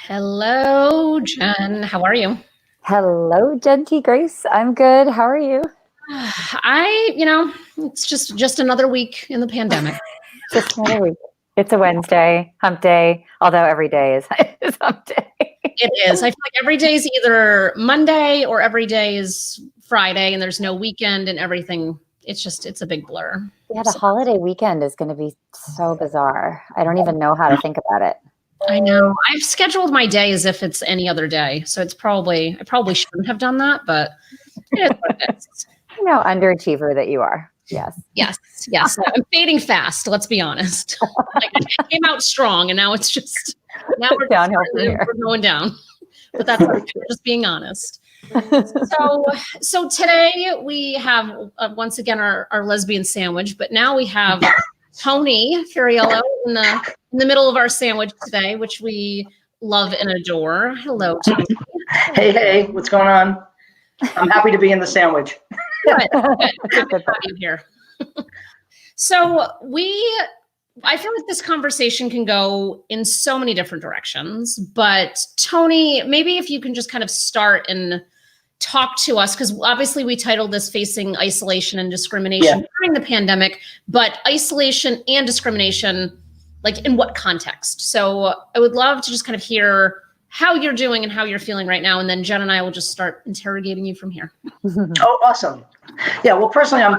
Hello, Jen. How are you? Hello, Jenn T. Grace. I'm good. How are you? It's just another week in the pandemic. Just another week. It's a Wednesday, hump day, although every day is hump day. It is. I feel like every day is either Monday or every day is Friday, and there's no weekend and everything. It's a big blur. Yeah, the holiday weekend is going to be so bizarre. I don't even know how to think about it. I know. I've scheduled my day as if it's any other day, so I probably shouldn't have done that, but it is what it is. Underachiever that you are. Yes. Yes. I'm fading fast. Let's be honest. I came out strong, and now we're downhill from here. We're going down. But that's just being honest. So today we have once again our lesbian sandwich, but now we have Tony Ferraiolo in the middle of our sandwich today, which we love and adore. Hello, Tony. Hey, what's going on? I'm happy to be in the sandwich. Good. Happy to have you here. So I feel like this conversation can go in so many different directions, but Tony, maybe if you can just kind of start and talk to us, because obviously we titled this Facing Isolation and Discrimination during the pandemic, but isolation and discrimination, like in what context? So I would love to just kind of hear how you're doing and how you're feeling right now. And then Jen and I will just start interrogating you from here. Oh, awesome. Yeah, well, personally, I'm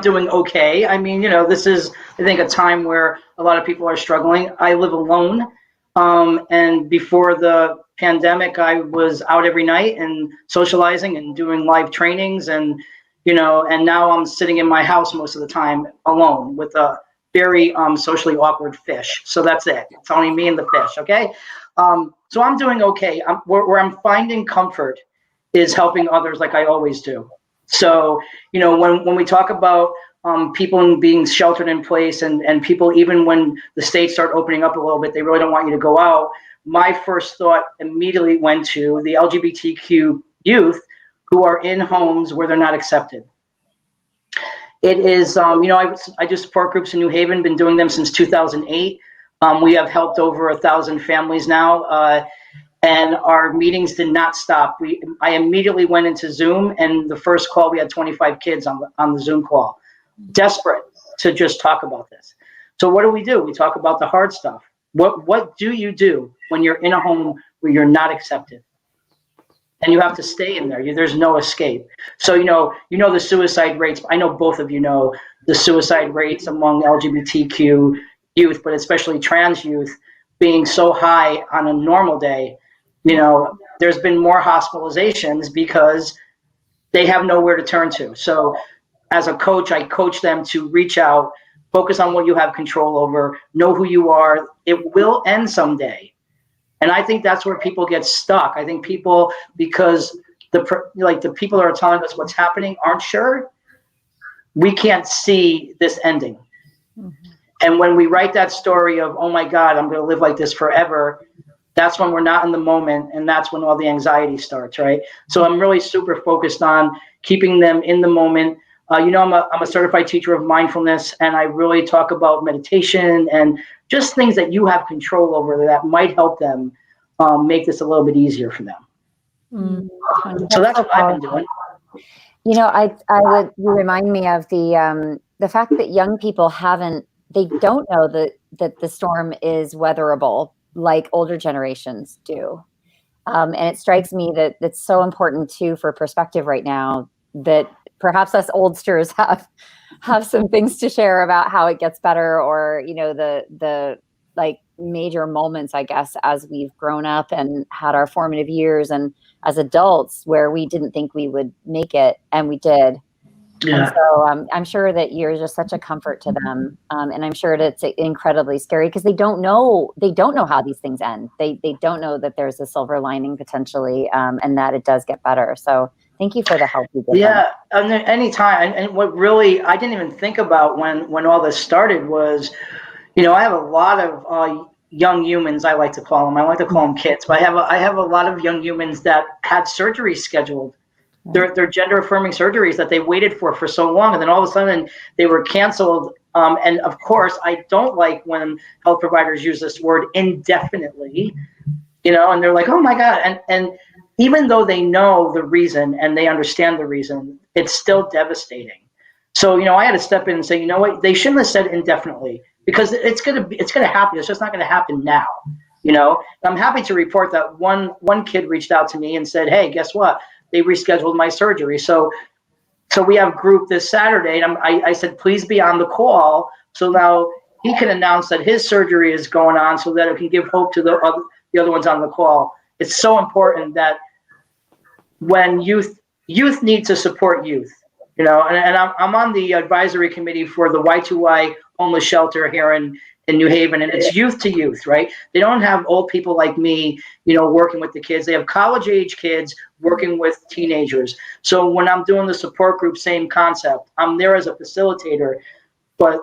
doing okay. I mean, this is, I think, a time where a lot of people are struggling. I live alone. And before the pandemic, I was out every night and socializing and doing live trainings. And now I'm sitting in my house most of the time alone with a very socially awkward fish. So that's it. It's only me and the fish. Okay. So I'm doing okay. Where I'm finding comfort is helping others like I always do. So, when we talk about people being sheltered in place and people, even when the states start opening up a little bit, they really don't want you to go out. My first thought immediately went to the LGBTQ youth who are in homes where they're not accepted. It is, I do support groups in New Haven, been doing them since 2008. We have helped over 1,000 families now, and our meetings did not stop. I immediately went into Zoom, and the first call, we had 25 kids on the Zoom call, desperate to just talk about this. So what do? We talk about the hard stuff. What do you do when you're in a home where you're not accepted? And you have to stay in there. There's no escape. So, the suicide rates. I know both of you know the suicide rates among LGBTQ youth, but especially trans youth being so high on a normal day. There's been more hospitalizations because they have nowhere to turn to. So as a coach, I coach them to reach out, focus on what you have control over, know who you are. It will end someday. And I think that's where people get stuck. I think people, because the people that are telling us what's happening aren't sure, we can't see this ending. Mm-hmm. And when we write that story of, oh my God, I'm going to live like this forever, that's when we're not in the moment. And that's when all the anxiety starts, right? So I'm really super focused on keeping them in the moment. I'm a certified teacher of mindfulness, and I really talk about meditation and just things that you have control over that might help them make this a little bit easier for them. Mm-hmm. So that's what I've been doing. You remind me of the fact that young people they don't know that the storm is weatherable like older generations do. And it strikes me that it's so important too for perspective right now that perhaps us oldsters have some things to share about how it gets better, or, the like major moments, I guess, as we've grown up and had our formative years and as adults where we didn't think we would make it, and we did. Yeah. And so I'm sure that you're just such a comfort to them. And I'm sure that it's incredibly scary because they don't know how these things end. They don't know that there's a silver lining potentially, and that it does get better. So thank you for the help you give them. And anytime. And what really, I didn't even think about when all this started was, I have a lot of young humans, I like to call them. I like to call them kids, but I have a lot of young humans that had surgeries scheduled. They're gender affirming surgeries that they waited for so long, and then all of a sudden they were canceled. And of course, I don't like when health providers use this word indefinitely. you know, and they're like, oh my God. And even though they know the reason and they understand the reason, it's still devastating. So, you know, I had to step in and say, you know what, they shouldn't have said indefinitely, because it's going to happen. It's just not going to happen now. You know, I'm happy to report that one kid reached out to me and said, hey, guess what? They rescheduled my surgery. So we have group this Saturday, and I said, please be on the call. So now he can announce that his surgery is going on, so that it can give hope to the other ones on the call. It's so important that when youth need to support youth, you know, and I'm on the advisory committee for the Y2Y homeless shelter here in New Haven, and it's youth to youth, right? They don't have old people like me, you know, working with the kids. They have college age kids working with teenagers. So when I'm doing the support group, same concept. I'm there as a facilitator, but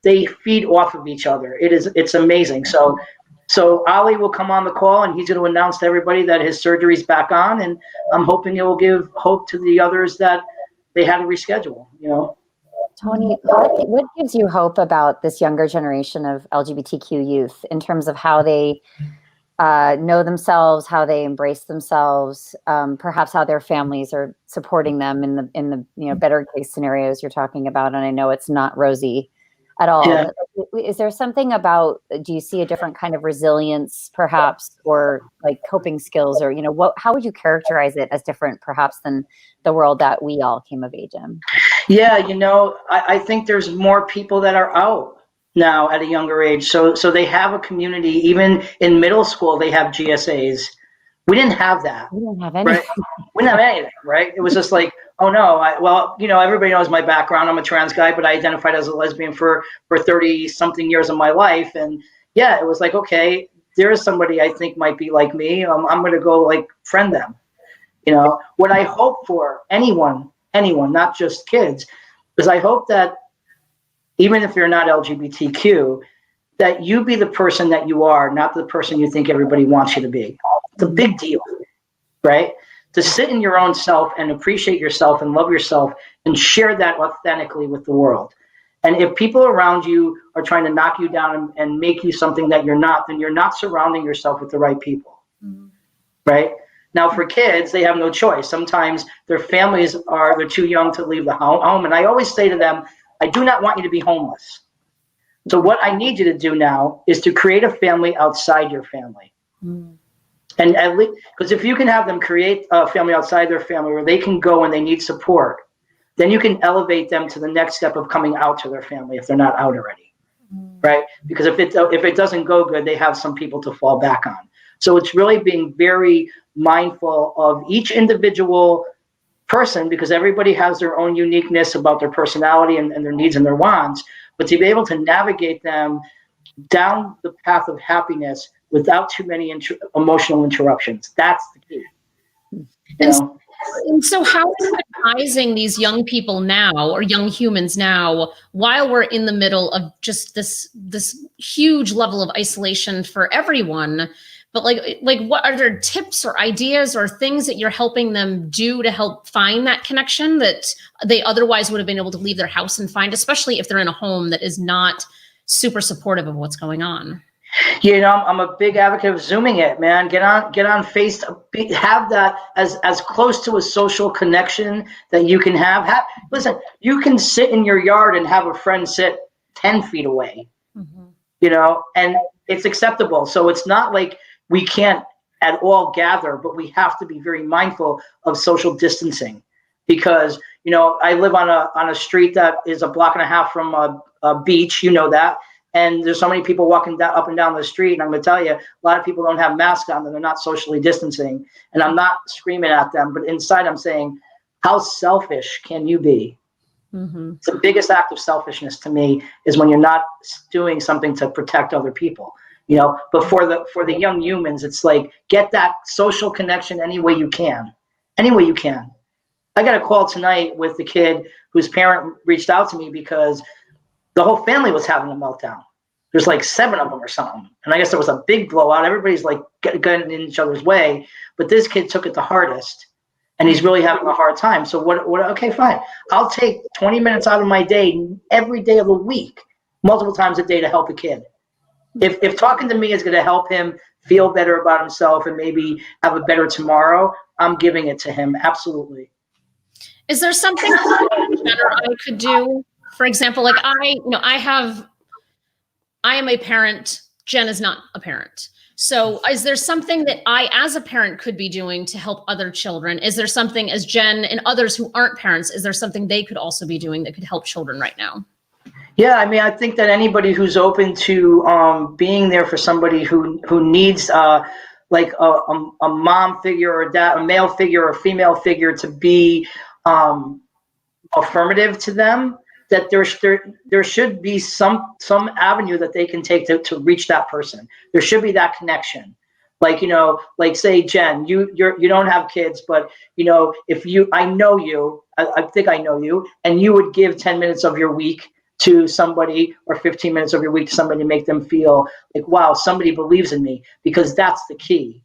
they feed off of each other. It's amazing. So Ali will come on the call, and he's going to announce to everybody that his surgery's back on, and I'm hoping it will give hope to the others that they had to reschedule, you know. Tony, what gives you hope about this younger generation of LGBTQ youth in terms of how they know themselves, how they embrace themselves, perhaps how their families are supporting them in the you know, better case scenarios you're talking about? And I know it's not rosy at all. Yeah. Is there something about, do you see a different kind of resilience perhaps, or like coping skills, or, you know, how would you characterize it as different perhaps than the world that we all came of age in? Yeah, you know, I think there's more people that are out now at a younger age. So they have a community. Even in middle school, they have GSAs. We didn't have that. We didn't have anything. Right? We didn't have anything, right? It was just like, oh no, well, you know, everybody knows my background. I'm a trans guy, but I identified as a lesbian for 30 something years of my life. And yeah, it was like, okay, there is somebody I think might be like me. I'm going to go like friend them. You know, what I hope for anyone, not just kids, is I hope that even if you're not LGBTQ, that you be the person that you are, not the person you think everybody wants you to be. It's a big deal, right? To sit in your own self and appreciate yourself and love yourself and share that authentically with the world. And if people around you are trying to knock you down and make you something that you're not, then you're not surrounding yourself with the right people, right? Now, for kids, they have no choice. Sometimes their families they're too young to leave the home. And I always say to them, I do not want you to be homeless. So what I need you to do now is to create a family outside your family. And at least, because if you can have them create a family outside their family where they can go when they need support, then you can elevate them to the next step of coming out to their family if they're not out already, right? Because if it doesn't go good, they have some people to fall back on. So it's really being very mindful of each individual person, because everybody has their own uniqueness about their personality and their needs and their wants, but to be able to navigate them down the path of happiness without too many emotional interruptions. That's the key. You know? And so how are you advising these young people now, or young humans now, while we're in the middle of just this huge level of isolation for everyone? But like what are there tips or ideas or things that you're helping them do to help find that connection that they otherwise would have been able to leave their house and find, especially if they're in a home that is not super supportive of what's going on? You know, I'm a big advocate of Zooming it, man. Get on Face, have that as close to a social connection that you can have. Listen, you can sit in your yard and have a friend sit 10 feet away, you know, and it's acceptable. So it's not like we can't at all gather, but we have to be very mindful of social distancing, because, you know, I live on a street that is a block and a half from a beach, you know that. And there's so many people walking up and down the street. And I'm going to tell you, a lot of people don't have masks on and they're not socially distancing. And I'm not screaming at them, but inside I'm saying, how selfish can you be? It's the biggest act of selfishness to me is when you're not doing something to protect other people, you know. But for the young humans, it's like, get that social connection any way you can. Any way you can. I got a call tonight with the kid whose parent reached out to me because the whole family was having a meltdown. There's like 7 of them or something. And I guess there was a big blowout. Everybody's like getting in each other's way. But this kid took it the hardest. And he's really having a hard time. So okay, fine. I'll take 20 minutes out of my day every day of the week, multiple times a day, to help a kid. If talking to me is going to help him feel better about himself and maybe have a better tomorrow, I'm giving it to him. Absolutely. Is there something better I could do? For example, like I am a parent. Jen is not a parent. So is there something that I, as a parent, could be doing to help other children? Is there something, as Jen and others who aren't parents, is there something they could also be doing that could help children right now? Yeah, I mean, I think that anybody who's open to being there for somebody who needs like a mom figure or a male figure or a female figure to be affirmative to them, that there should be some avenue that they can take to reach that person. There should be that connection. Like, like say, Jen, you don't have kids, but if I know you, I think I know you, and you would give 10 minutes of your week to somebody or 15 minutes of your week to somebody to make them feel like, wow, somebody believes in me, because that's the key.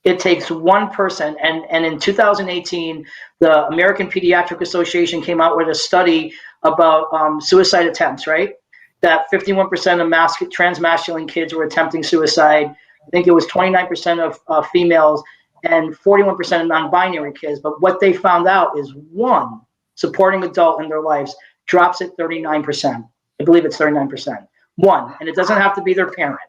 It takes one person. And in 2018, the American Pediatric Association came out with a study about suicide attempts, right? That 51% of transmasculine kids were attempting suicide. I think it was 29% of females and 41% of non-binary kids. But what they found out is one supporting adult in their lives drops at 39%. I believe it's 39%. One, and it doesn't have to be their parent.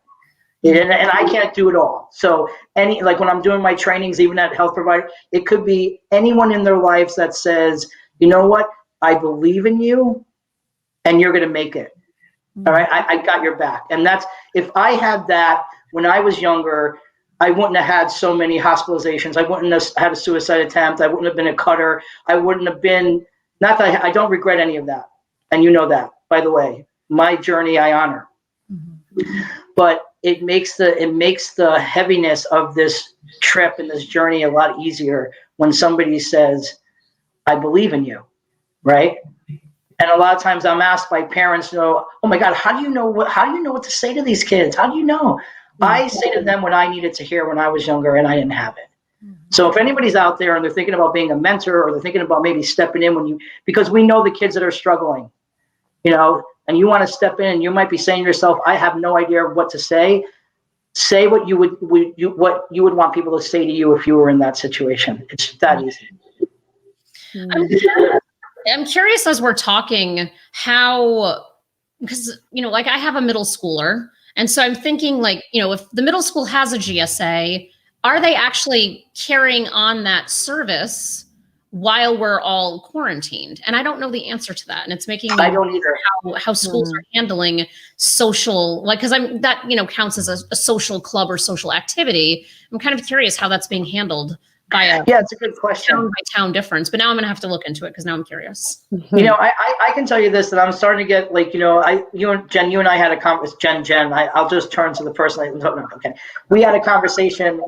And I can't do it all. So like when I'm doing my trainings, even at health provider, it could be anyone in their lives that says, you know what, I believe in you and you're going to make it. All right. I got your back. And that's, if I had that when I was younger, I wouldn't have had so many hospitalizations. I wouldn't have had a suicide attempt. I wouldn't have been a cutter. I wouldn't have been, not that I don't regret any of that. And you know that, by the way, my journey I honor. Mm-hmm. But it makes the heaviness of this trip and this journey a lot easier when somebody says, I believe in you, right? And a lot of times I'm asked by parents, oh my God, how do you know what to say to these kids? How do you know? Mm-hmm. I say to them what I needed to hear when I was younger and I didn't have it. Mm-hmm. So if anybody's out there and they're thinking about being a mentor, or they're thinking about maybe stepping in because we know the kids that are struggling, and you want to step in and you might be saying to yourself, I have no idea what to say. Say what you would want people to say to you if you were in that situation. It's that easy. I'm curious as we're talking how, because, like I have a middle schooler. And so I'm thinking like, if the middle school has a GSA, are they actually carrying on that service while we're all quarantined? And I don't know the answer to that. And it's making me I don't either. How schools are handling social, like, because that counts as a social club or social activity. I'm kind of curious how that's being handled by it's a good question. Town by town difference. But now I'm going to have to look into it because now I'm curious. I can tell you this, that I'm starting to get like, you and I had a conversation. Jen, I'll just turn to the person. Okay. We had a conversation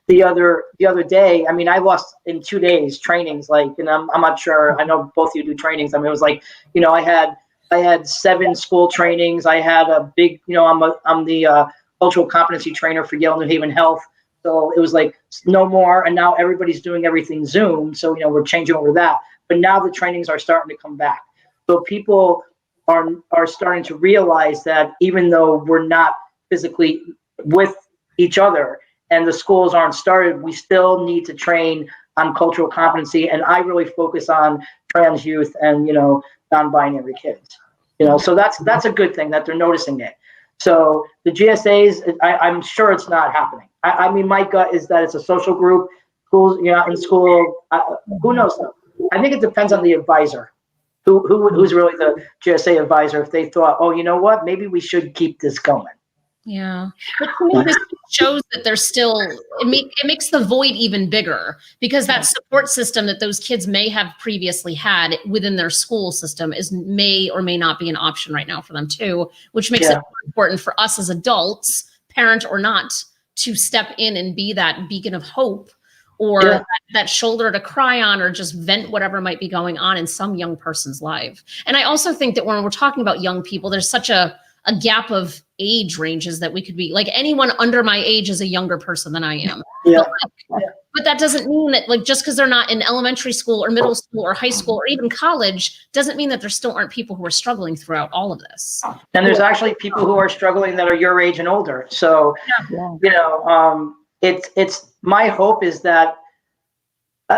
the other day. I mean, I lost in 2 days trainings, like, and I'm not sure. I know both of you do trainings. I mean, it was like, I had 7 school trainings. I had a big, I'm the cultural competency trainer for Yale New Haven Health. So it was like no more, and now everybody's doing everything Zoom. So we're changing over that. But now the trainings are starting to come back. So people are starting to realize that even though we're not physically with each other and the schools aren't started, we still need to train on cultural competency. And I really focus on trans youth and non-binary kids. So that's a good thing that they're noticing it. So the GSAs, I'm sure it's not happening. I mean, my gut is that it's a social group. Schools, in school, who knows though? I think it depends on the advisor, who's really the GSA advisor. If they thought, oh, you know what, maybe we should keep this going. Yeah, but to me, this shows that there's still, it makes the void even bigger, because that support system that those kids may have previously had within their school system may or may not be an option right now for them too, which makes it more important for us as adults, parent or not, to step in and be that beacon of hope, or that shoulder to cry on, or just vent whatever might be going on in some young person's life. And I also think that when we're talking about young people, there's such a gap of age ranges that we could be like, anyone under my age is a younger person than I am. But that doesn't mean that, like, just because they're not in elementary school or middle school or high school or even college, doesn't mean that there still aren't people who are struggling throughout all of this. And there's actually people who are struggling that are your age and older. So, it's my hope is that,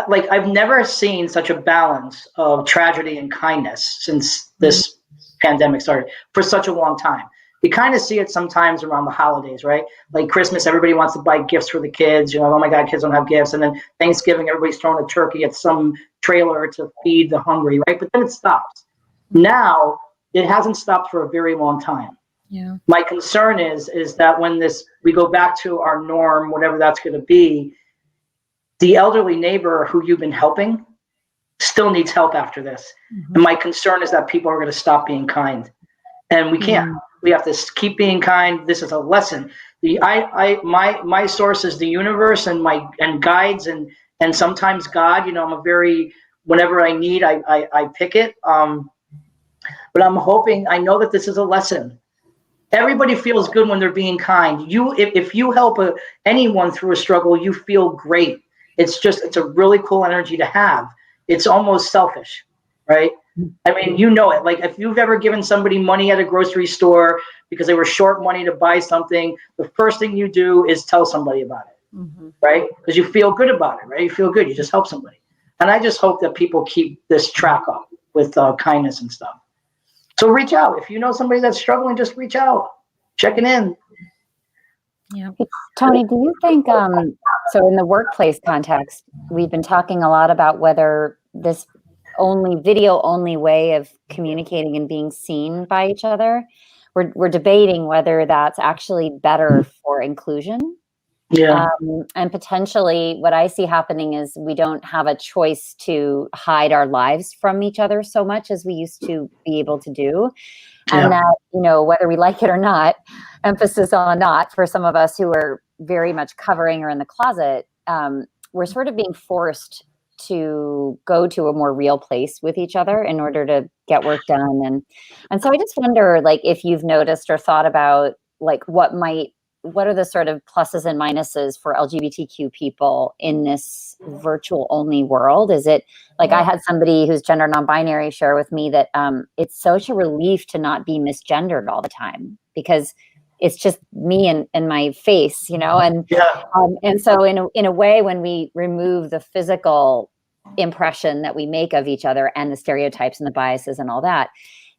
like, I've never seen such a balance of tragedy and kindness since this pandemic started for such a long time. You kind of see it sometimes around the holidays, right? Like Christmas, everybody wants to buy gifts for the kids. Oh my God, kids don't have gifts. And then Thanksgiving, everybody's throwing a turkey at some trailer to feed the hungry, right? But then it stops. Now, it hasn't stopped for a very long time. Yeah. My concern is that when we go back to our norm, whatever that's going to be, the elderly neighbor who you've been helping still needs help after this. And my concern is that people are going to stop being kind. And we can't. We have to keep being kind. This is a lesson. My source is the universe and guides and sometimes God. I'm a very, whenever I need, I pick it. But I'm hoping, I know that this is a lesson. Everybody feels good when they're being kind. If you help anyone through a struggle, you feel great. It's a really cool energy to have. It's almost selfish, right? I mean, it. Like, if you've ever given somebody money at a grocery store because they were short money to buy something, the first thing you do is tell somebody about it, right? Because you feel good about it, right? You feel good. You just help somebody. And I just hope that people keep this track up with kindness and stuff. So reach out. If you know somebody that's struggling, just reach out. Checking in. Yeah. Tony, do you think, so in the workplace context, we've been talking a lot about whether this video only way of communicating and being seen by each other, we're debating whether that's actually better for inclusion. Yeah. And potentially what I see happening is we don't have a choice to hide our lives from each other so much as we used to be able to do. And that, whether we like it or not, emphasis on not for some of us who are very much covering or in the closet, we're sort of being forced to go to a more real place with each other in order to get work done. And so I just wonder, like, if you've noticed or thought about, like, what are the sort of pluses and minuses for LGBTQ people in this virtual only world? Is it like, I had somebody who's gender non-binary share with me that it's such a relief to not be misgendered all the time, because it's just me and my face, and so in a way, when we remove the physical impression that we make of each other and the stereotypes and the biases and all that,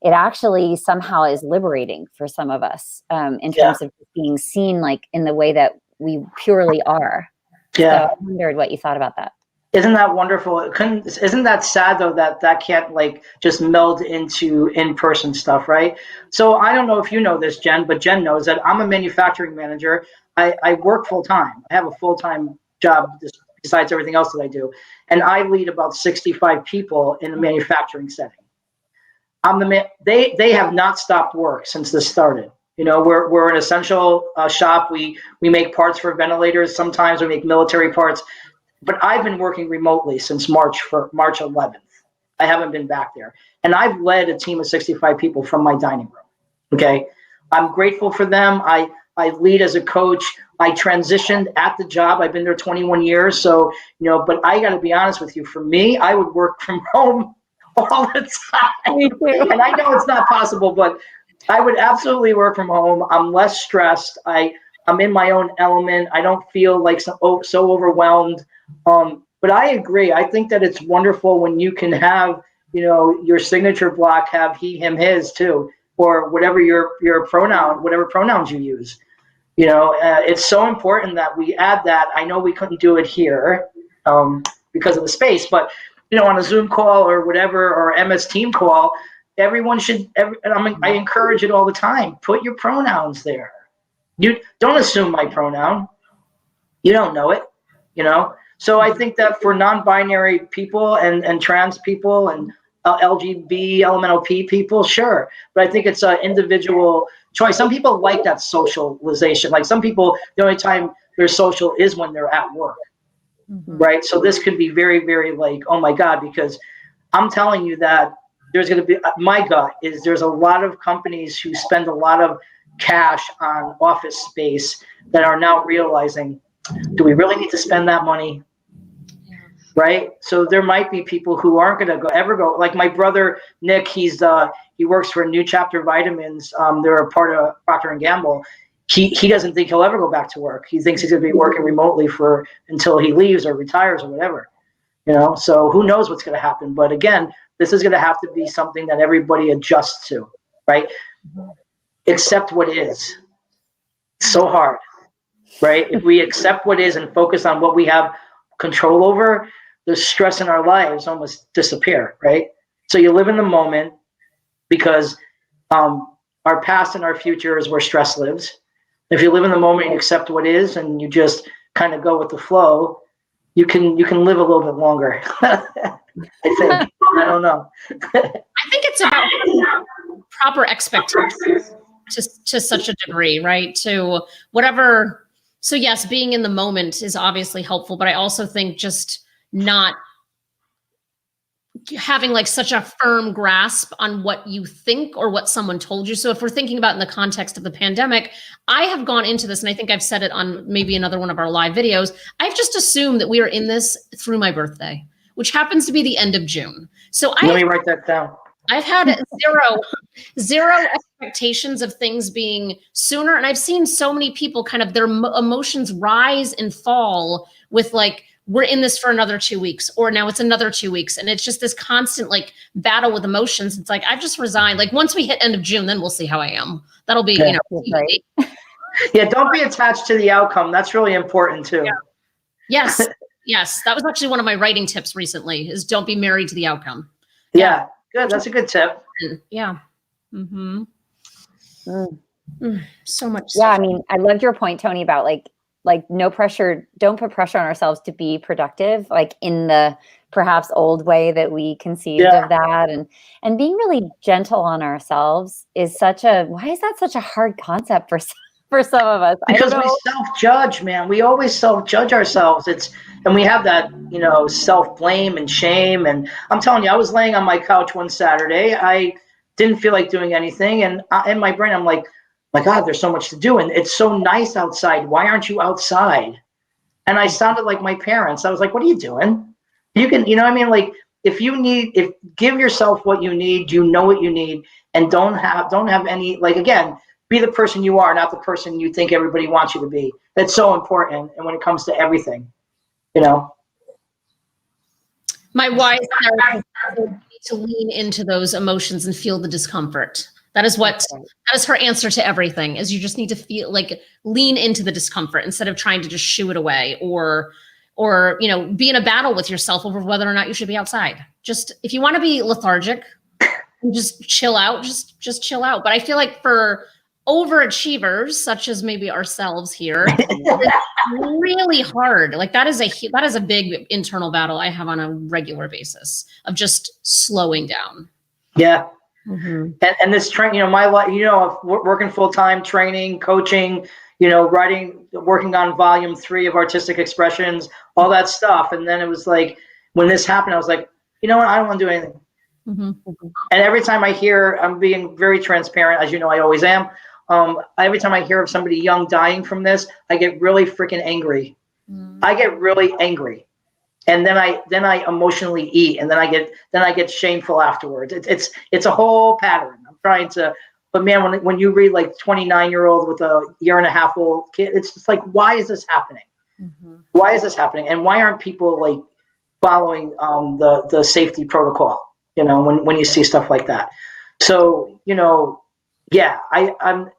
it actually somehow is liberating for some of us in terms of being seen, like, in the way that we purely are. Yeah. So I wondered what you thought about that. Isn't that wonderful? Isn't that sad, though, that can't, like, just meld into in-person stuff, right? So I don't know if you know this, Jen, but Jen knows that I'm a manufacturing manager. I work full-time. I have a full-time job besides everything else that I do. And I lead about 65 people in a manufacturing setting. They have not stopped work since this started. We're an essential shop. We make parts for ventilators. Sometimes we make military parts. But I've been working remotely since March 11th. I haven't been back there. And I've led a team of 65 people from my dining room. Okay. I'm grateful for them. I lead as a coach. I transitioned at the job. I've been there 21 years. So, but I got to be honest with you. For me, I would work from home all the time. Me too. And I know it's not possible, but I would absolutely work from home. I'm less stressed. I'm in my own element. I don't feel like so overwhelmed. But I agree. I think that it's wonderful when you can have, your signature block have he, him, his too, or whatever your pronoun, whatever pronouns you use. It's so important that we add that. I know we couldn't do it here because of the space, but on a Zoom call or whatever, or MS Team call, everyone should. I encourage it all the time. Put your pronouns there. You don't assume my pronoun. You don't know it. So I think that for non-binary people and trans people and LGBT, LMNOP people, sure. But I think it's an individual choice. Some people like that socialization. Like some people, the only time they're social is when they're at work, right? So this could be very, very like, oh my God, because I'm telling you that there's going to be, my gut is there's a lot of companies who spend a lot of cash on office space that are now realizing, do we really need to spend that money? right? So there might be people who aren't going to ever go. Like my brother Nick, he works for New Chapter Vitamins. They're a part of Procter and Gamble. He doesn't think he'll ever go back to work. He thinks he's going to be working remotely until he leaves or retires or whatever. So who knows what's going to happen? But again, this is going to have to be something that everybody adjusts to, right? Accept what is. It's so hard, right? If we accept what is and focus on what we have control over, the stress in our lives almost disappear, right? So you live in the moment, because our past and our future is where stress lives. If you live in the moment and accept what is, and you just kind of go with the flow, you can live a little bit longer. I think. I don't know. I think it's about proper expectations to such a degree, right? To whatever. So yes, being in the moment is obviously helpful, but I also think just not having like such a firm grasp on what you think or what someone told you. So if we're thinking about in the context of the pandemic, I have gone into this, and I think I've said it on maybe another one of our live videos. I've just assumed that we are in this through my birthday, which happens to be the end of June. So let me write that down. I've had zero expectations of things being sooner. And I've seen so many people kind of their emotions rise and fall with like, we're in this for another 2 weeks, or now it's another 2 weeks. And it's just this constant like battle with emotions. It's like, I've just resigned. Like once we hit end of June, then we'll see how I am. That'll be, right. Yeah. Don't be attached to the outcome. That's really important too. Yeah. Yes. Yes. That was actually one of my writing tips recently, is don't be married to the outcome. Yeah. Good. That's a good tip. Yeah. Mm-hmm. So much. Yeah. I mean, I loved your point, Tony, about like no pressure, don't put pressure on ourselves to be productive, like in the perhaps old way that we conceived of that. And being really gentle on ourselves is why is that such a hard concept for some of us? Because we self-judge, man. We always self-judge ourselves. And we have that, self-blame and shame. And I'm telling you, I was laying on my couch one Saturday. I didn't feel like doing anything. And in my brain, I'm like, my God, there's so much to do. And it's so nice outside. Why aren't you outside? And I sounded like my parents. I was like, what are you doing? You can, what I mean? Like, give yourself what you need, what you need, and don't have any, like, again, be the person you are, not the person you think everybody wants you to be. That's so important. And when it comes to everything, My wise therapist need to lean into those emotions and feel the discomfort. That is her answer to everything, is you just need to feel like lean into the discomfort instead of trying to just shoo it away or be in a battle with yourself over whether or not you should be outside. Just, if you want to be lethargic and just chill out, just chill out. But I feel like for overachievers, such as maybe ourselves here, it's really hard. Like that is a big internal battle I have on a regular basis of just slowing down. Yeah. Mm-hmm. And this my life, working full-time, training, coaching, writing, working on volume 3 of Artistic Expressions, all that stuff. And then it was like, when this happened, I was like, I don't want to do anything. Mm-hmm. And every time I hear, I'm being very transparent, as you know, I always am. Every time I hear of somebody young dying from this, I get really freaking angry. Mm-hmm. I get really angry. And then I emotionally eat, and then I get shameful afterwards. It's a whole pattern. I'm trying to, but man, when you read like 29-year-old with a 1.5-year-old kid, it's just like, why is this happening? Mm-hmm. Why is this happening? And why aren't people like following the safety protocol? When you see stuff like that. So yeah,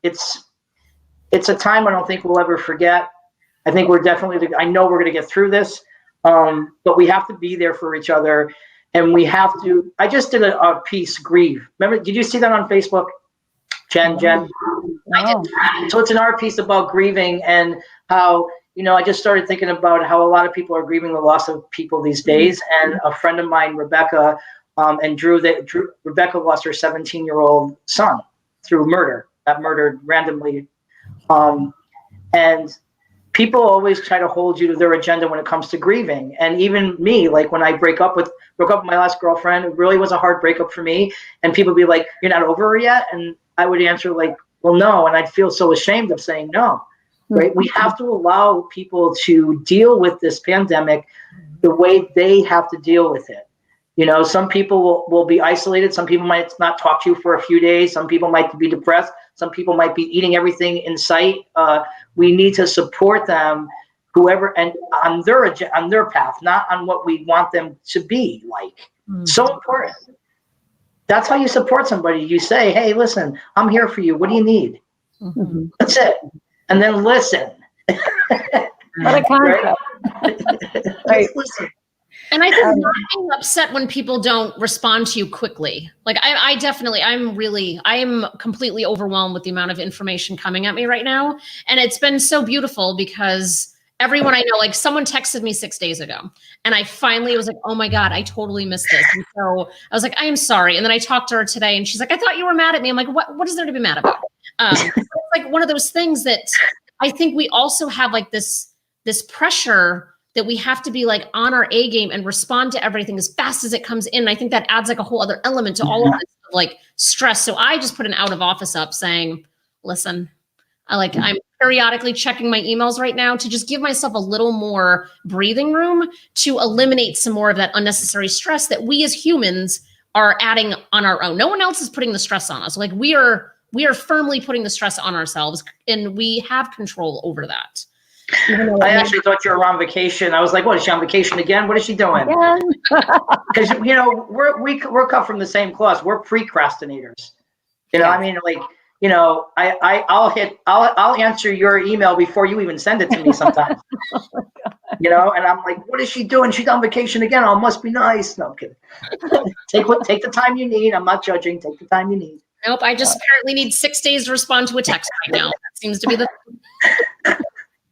it's a time I don't think we'll ever forget. I think I know we're going to get through this. But we have to be there for each other, and we have to. I just did a piece, Grieve. Remember? Did you see that on Facebook, Jenn? No. I did. So it's an art piece about grieving and how I just started thinking about how a lot of people are grieving the loss of people these days. And a friend of mine, Rebecca, and Drew. Rebecca lost her 17-year-old son through murder. Got murdered randomly, and people always try to hold you to their agenda when it comes to grieving. And even me, like when I broke up with my last girlfriend, it really was a hard breakup for me. And people be like, "You're not over her yet?" And I would answer like, "Well, no." And I'd feel so ashamed of saying no. right? We have to allow people to deal with this pandemic the way they have to deal with it. You know, some people will be isolated. Some people might not talk to you for a few days. Some people might be depressed. Some people might be eating everything in sight. We need to support them, whoever, and on their path, not on what we want them to be like. So important. That's how you support somebody. You say, hey, listen, I'm here for you. What do you need? That's it. And then listen. What a concept. Right? Listen. And I think not being upset when people don't respond to you quickly. Like I am completely overwhelmed with the amount of information coming at me right now. And it's been so beautiful because everyone I know, like someone texted me 6 days ago and I finally was like, oh my God, I totally missed this. And so I was like, I am sorry. And then I talked to her today and she's like, I thought you were mad at me. I'm like, what is there to be mad about? It's like one of those things that I think we also have like this pressure that we have to be like on our A game and respond to everything as fast as it comes in. And I think that adds like a whole other element to all of this like stress. So I just put an out of office up saying, listen, I'm periodically checking my emails right now to just give myself a little more breathing room to eliminate some more of that unnecessary stress that we as humans are adding on our own. No one else is putting the stress on us. Like we are firmly putting the stress on ourselves and we have control over that. I actually thought you were on vacation. I was like, what, is she on vacation again? What is she doing? Because, you know, we're cut from the same cloth. We're precrastinators. You know, I mean, like, you know, I'll answer your email before you even send it to me sometimes. You know, and I'm like, what is she doing? She's on vacation again. Oh, must be nice. No, I'm kidding. Take the time you need. I'm not judging. Take the time you need. Nope. I just apparently need 6 days to respond to a text right now. That seems to be the.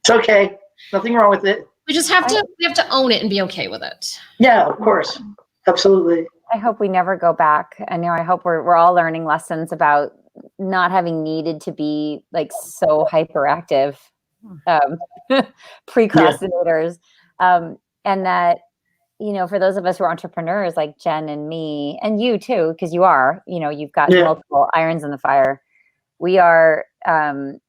It's okay. Nothing wrong with it. We just have to own it and be okay with it. Yeah, of course. Absolutely. I hope we never go back. I hope we're all learning lessons about not having needed to be like so hyperactive precrastinators. And that, you know, for those of us who are entrepreneurs like Jenn and me and you too, because you are, you know, you've got multiple irons in the fire. We are, you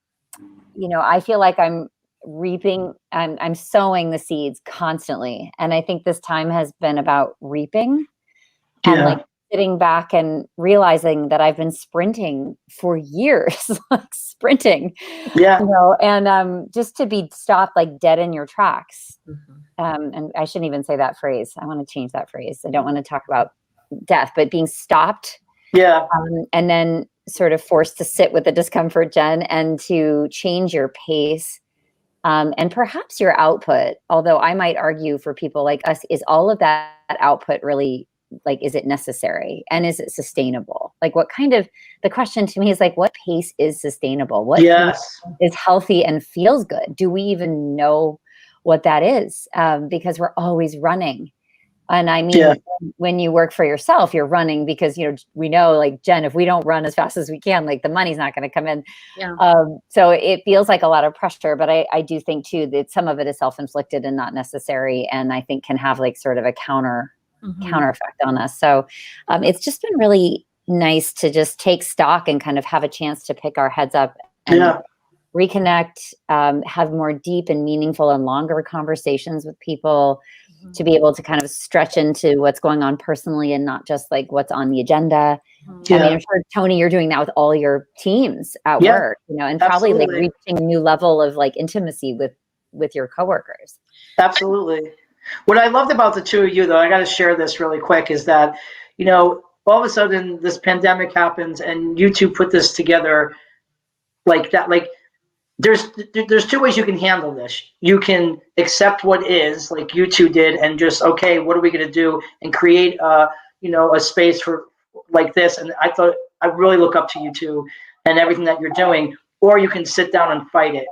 know, I feel like I'm reaping, I'm sowing the seeds constantly. And I think this time has been about reaping and like sitting back and realizing that I've been sprinting for years, like sprinting, you know, and just to be stopped like dead in your tracks. And I shouldn't even say that phrase. I want to change that phrase. I don't want to talk about death, but being stopped. And then sort of forced to sit with the discomfort, Jenn, and to change your pace. And perhaps your output, although I might argue for people like us, is all of that output really, like, is it necessary? And is it sustainable? Like the question to me is like, what pace is sustainable? What is healthy and feels good? Do we even know what that is? Because we're always running. And I mean, when you work for yourself, you're running because, you know, we know like Jenn, if we don't run as fast as we can, like the money's not going to come in. So it feels like a lot of pressure, but I do think too, that some of it is self-inflicted and not necessary. And I think can have like sort of a counter effect on us. So it's just been really nice to just take stock and kind of have a chance to pick our heads up and reconnect, have more deep and meaningful and longer conversations with people, to be able to kind of stretch into what's going on personally and not just like what's on the agenda. I mean, I'm sure, Tony, you're doing that with all your teams at work, you know, and probably like reaching a new level of like intimacy with your coworkers. Absolutely. What I loved about the two of you, though, I got to share this really quick, is that, you know, all of a sudden this pandemic happens and you two put this together like that. Like, there's two ways you can handle this. You can accept what is, like you two did, and just, okay, what are we going to do, and create you know, a space for like this. And I really look up to you two and everything that you're doing. Or you can sit down and fight it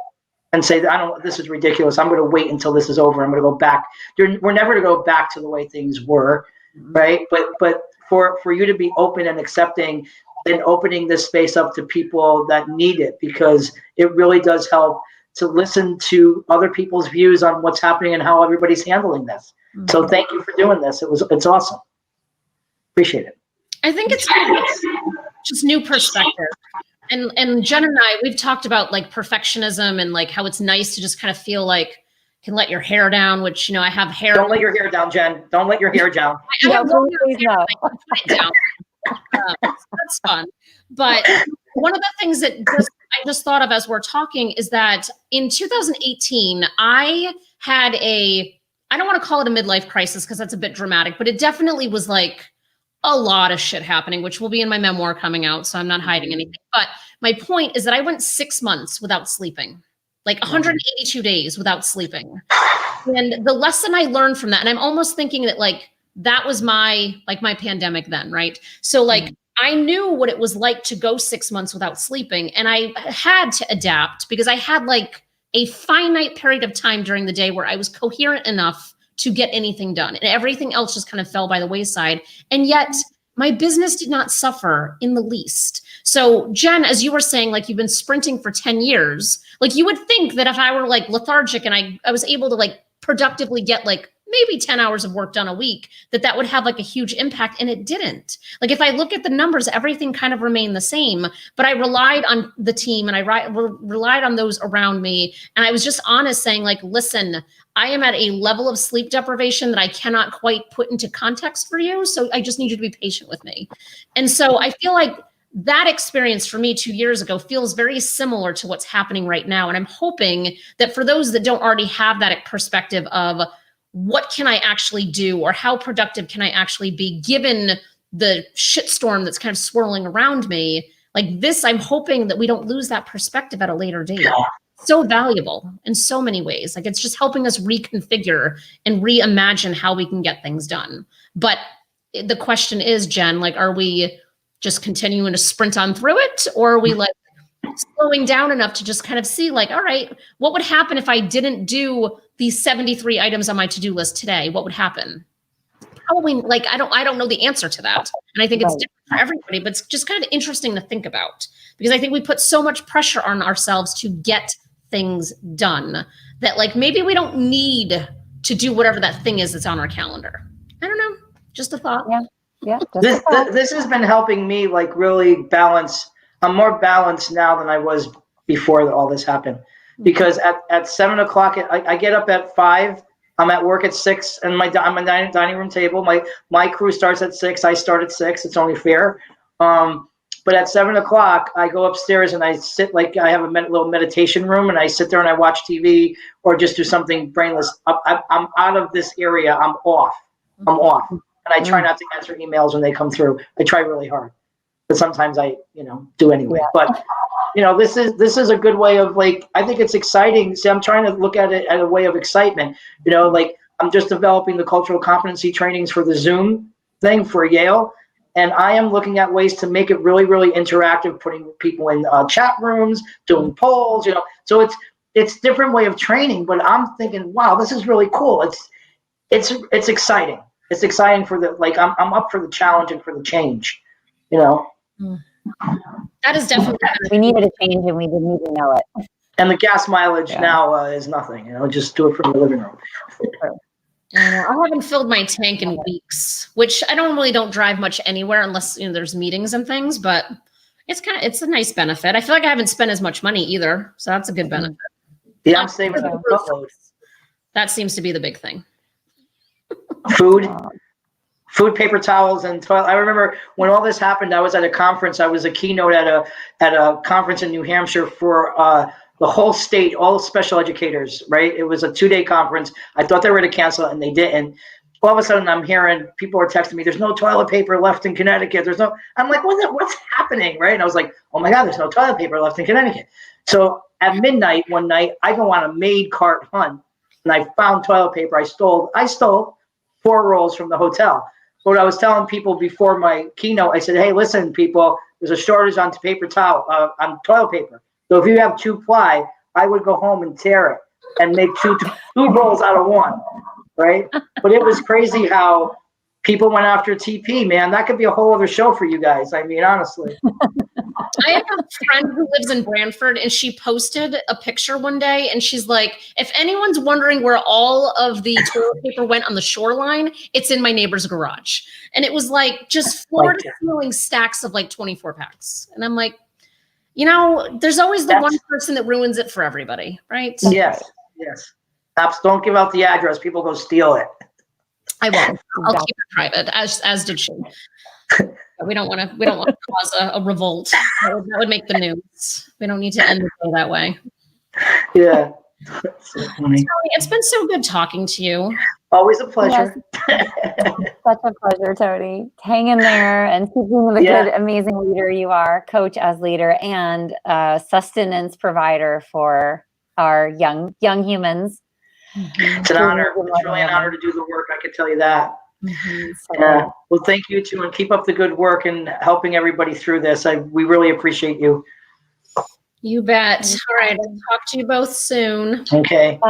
and say, this is ridiculous. I'm going to wait until this is over. I'm going to go back. We're never going to go back to the way things were, right? But for you to be open and accepting and opening this space up to people that need it, because it really does help to listen to other people's views on what's happening and how everybody's handling this. So thank you for doing this. It's awesome. Appreciate it. I think it's just new perspective. And Jen and I, we've talked about like perfectionism and like how it's nice to just kind of feel like can let your hair down, which, you know, I have hair. Don't let your hair down, Jen. Don't let your hair down. I have long hair, I can put it down. That's fun. But one of the things that I just thought of as we're talking is that in 2018, I had I don't want to call it a midlife crisis because that's a bit dramatic, but it definitely was like a lot of shit happening, which will be in my memoir coming out. So I'm not hiding anything. But my point is that I went 6 months without sleeping, like 182 days without sleeping. And the lesson I learned from that, and I'm almost thinking that like, that was my pandemic then, right? So like, I knew what it was like to go 6 months without sleeping. And I had to adapt because I had like a finite period of time during the day where I was coherent enough to get anything done. And everything else just kind of fell by the wayside. And yet my business did not suffer in the least. So Jen, as you were saying, like you've been sprinting for 10 years, like you would think that if I were like lethargic and I was able to like productively get like maybe 10 hours of work done a week, that would have like a huge impact. And it didn't. Like if I look at the numbers, everything kind of remained the same, but I relied on the team and I relied on those around me. And I was just honest saying like, listen, I am at a level of sleep deprivation that I cannot quite put into context for you. So I just need you to be patient with me. And so I feel like that experience for me 2 years ago feels very similar to what's happening right now. And I'm hoping that for those that don't already have that perspective of what can I actually do or how productive can I actually be given the shitstorm that's kind of swirling around me, like this, I'm hoping that we don't lose that perspective at a later date. So valuable in so many ways. Like it's just helping us reconfigure and reimagine how we can get things done. But the question is, Jen, like, are we just continuing to sprint on through it? Or are we like slowing down enough to just kind of see like, all right, what would happen if I didn't do these 73 items on my to-do list today? What would happen? Probably like, I don't know the answer to that. And I think it's different for everybody, but it's just kind of interesting to think about because I think we put so much pressure on ourselves to get things done that like, maybe we don't need to do whatever that thing is that's on our calendar. I don't know. Just a thought. Yeah. This has been helping me like really balance. I'm more balanced now than I was before all this happened. Because at 7 o'clock, I get up at 5. I'm at work at 6, and I'm a dining room table. My crew starts at 6. I start at 6. It's only fair. But at 7 o'clock, I go upstairs and I sit like I have a little meditation room, and I sit there and I watch TV or just do something brainless. I'm out of this area. I'm off. And I try not to answer emails when they come through. I try really hard, but sometimes I do anyway. Yeah. But this is a good way of like, I think it's exciting. See, I'm trying to look at it as a way of excitement. Like I'm just developing the cultural competency trainings for the Zoom thing for Yale. And I am looking at ways to make it really, really interactive, putting people in chat rooms, doing polls, so it's different way of training, but I'm thinking, wow, this is really cool. It's exciting. It's exciting for I'm up for the challenge and for the change, That is definitely. We needed a change and we didn't even know it. And the gas mileage now is nothing, just do it from the living room. I haven't filled my tank in weeks, which I don't drive much anywhere unless there's meetings and things, but it's a nice benefit. I feel like I haven't spent as much money either, so that's a good benefit. Yeah, I'm saving a boatload. That seems to be the big thing. Food, paper towels, and toilet. I remember when all this happened, I was at a conference. I was a keynote at a conference in New Hampshire for the whole state, all special educators, right? It was a 2-day conference. I thought they were going to cancel it, and they didn't. All of a sudden, I'm hearing people are texting me, there's no toilet paper left in Connecticut. I'm like, what's happening, right? And I was like, oh my God, there's no toilet paper left in Connecticut. So at midnight, one night, I go on a maid cart hunt, and I found toilet paper. I stole 4 rolls from the hotel. But I was telling people before my keynote, I said, hey, listen, people, there's a shortage on paper towel, on toilet paper. So if you have 2-ply, I would go home and tear it and make two rolls out of one, right? But it was crazy how people went after TP, man. That could be a whole other show for you guys. I mean, honestly. I have a friend who lives in Brantford, and she posted a picture one day, and she's like, if anyone's wondering where all of the toilet paper went on the shoreline, it's in my neighbor's garage. And it was like just floor to ceiling stacks of like 24 packs. And I'm like, you know, there's always the one person that ruins it for everybody, right? Yes, yes. Perhaps don't give out the address. People go steal it. I won't. I'll keep it private, as did she. We don't want to cause a revolt. That would make the news. We don't need to end the day that way. Yeah. So funny. Tony, it's been so good talking to you. Always a pleasure. Yes. Such a pleasure, Tony. Hang in there and keep being the good, amazing leader you are, coach as leader, and sustenance provider for our young humans. It's an honor. It's really an honor to do the work. I can tell you that. Yeah. Well, thank you too, and keep up the good work and helping everybody through this. We really appreciate you. You bet. All right. I'll talk to you both soon. Okay.